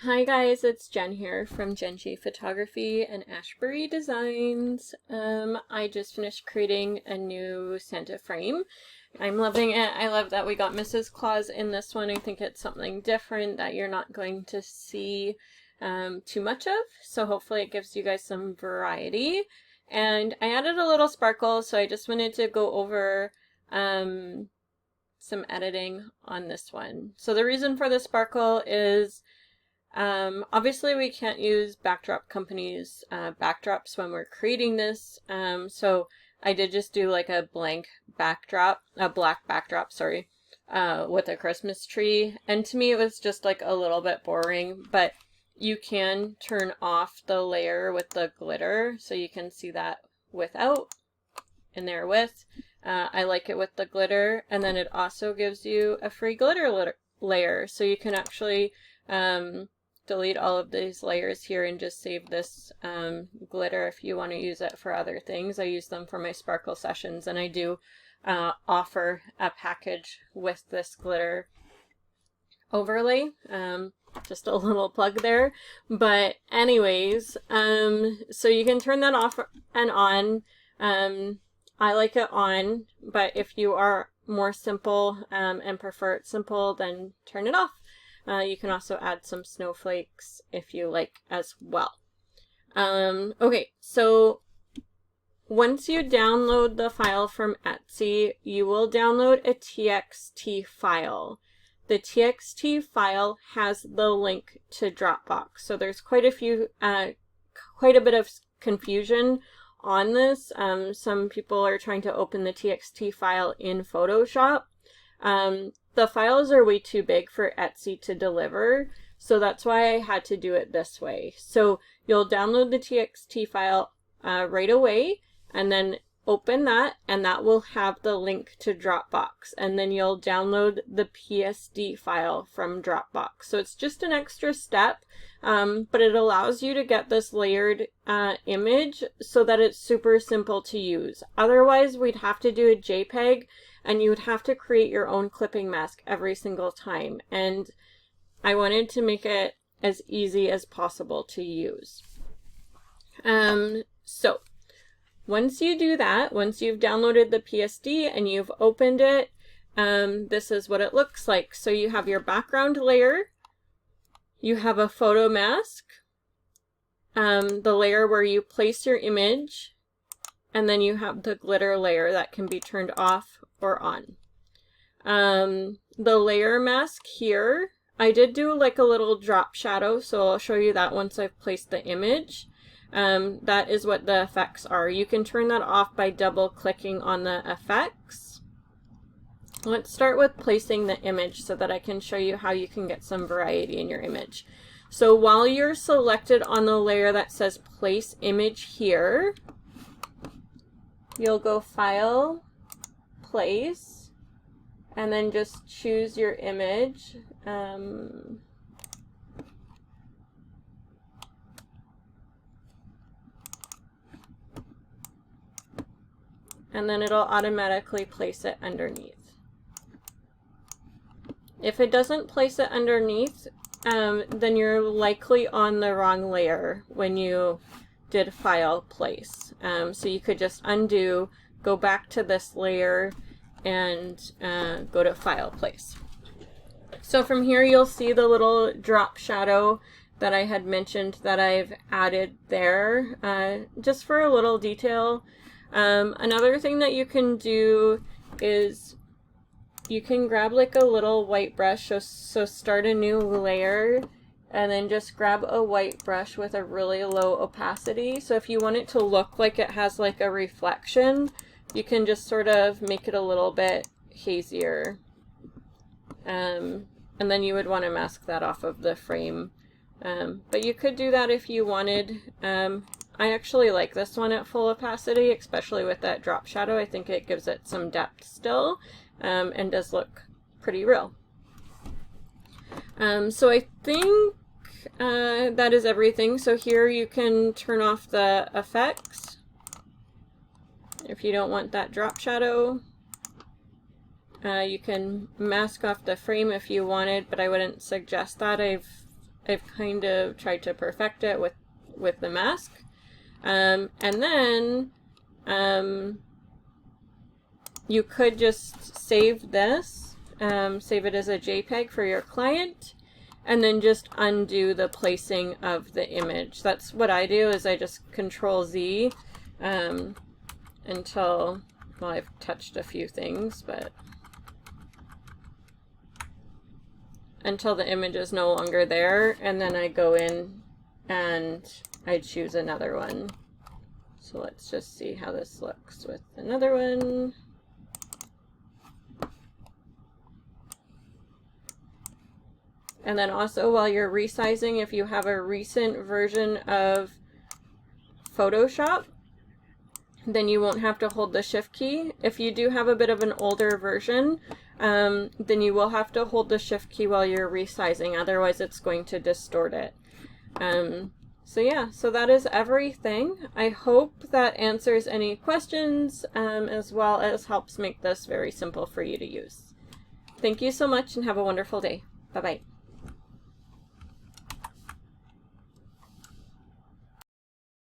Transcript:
Hi guys, it's Jen here from Jen G Photography and Ashbury Designs. I just finished creating a new Santa frame. I'm loving it. I love that we got Mrs. Claus in this one. I think it's something different that you're not going to see too much of. So hopefully it gives you guys some variety. And I added a little sparkle, so I just wanted to go over some editing on this one. So the reason for the sparkle is obviously we can't use backdrop companies' backdrops when we're creating this, so I did just do like a blank backdrop, a black backdrop, sorry, with a Christmas tree, and to me it was just like a little bit boring, but you can turn off the layer with the glitter, so you can see that without and there with. I like it with the glitter, and then it also gives you a free glitter layer, so you can actually delete all of these layers here and just save this glitter if you want to use it for other things. I use them for my sparkle sessions, and I do offer a package with this glitter overlay. Just a little plug there. But anyways, so you can turn that off and on. I like it on, but if you are more simple and prefer it simple, then turn it off. You can also add some snowflakes if you like as well. Okay, so once you download the file from Etsy, you will download a TXT file. The TXT file has the link to Dropbox. So there's quite a bit of confusion on this. Some people are trying to open the TXT file in Photoshop. The files are way too big for Etsy to deliver, so that's why I had to do it this way. So you'll download the TXT file right away, and then open that, and that will have the link to Dropbox, and then you'll download the PSD file from Dropbox. So it's just an extra step, but it allows you to get this layered image so that it's super simple to use. Otherwise, we'd have to do a JPEG, and you would have to create your own clipping mask every single time. And I wanted to make it as easy as possible to use. So once you do that, once you've downloaded the PSD and you've opened it, this is what it looks like. So you have your background layer, you have a photo mask, the layer where you place your image, and then you have the glitter layer that can be turned off or on. The layer mask here, I did do like a little drop shadow, so I'll show you that once I've placed the image. That is what the effects are. You can turn that off by double clicking on the effects. Let's start with placing the image so that I can show you how you can get some variety in your image. So while you're selected on the layer that says place image here, you'll go File, Place, and then just choose your image. And then it'll automatically place it underneath. If it doesn't place it underneath, then you're likely on the wrong layer when you did File, Place. So you could just undo, go back to this layer, and go to File, Place. So from here you'll see the little drop shadow that I had mentioned that I've added there, just for a little detail. Another thing that you can do is you can grab like a little white brush, so start a new layer and then just grab a white brush with a really low opacity. So if you want it to look like it has like a reflection, you can just sort of make it a little bit hazier. And then you would want to mask that off of the frame. But you could do that if you wanted. I actually like this one at full opacity, especially with that drop shadow. I think it gives it some depth still, and does look pretty real. So I think that is everything. So here you can turn off the effects if you don't want that drop shadow. You can mask off the frame if you wanted, but I wouldn't suggest that. I've I've kind of tried to perfect it with the mask. And then you could just save this, save it as a JPEG for your client, and then just undo the placing of the image. That's what I do, is I just Control Z until, well, I've touched a few things, but until the image is no longer there, and then I go in and I choose another one. So let's just see how this looks with another one. And then also, while you're resizing, if you have a recent version of Photoshop, then you won't have to hold the Shift key. If you do have a bit of an older version, then you will have to hold the Shift key while you're resizing, otherwise it's going to distort it. So yeah, so that is everything. I hope that answers any questions, as well as helps make this very simple for you to use. Thank you so much and have a wonderful day. Bye-bye.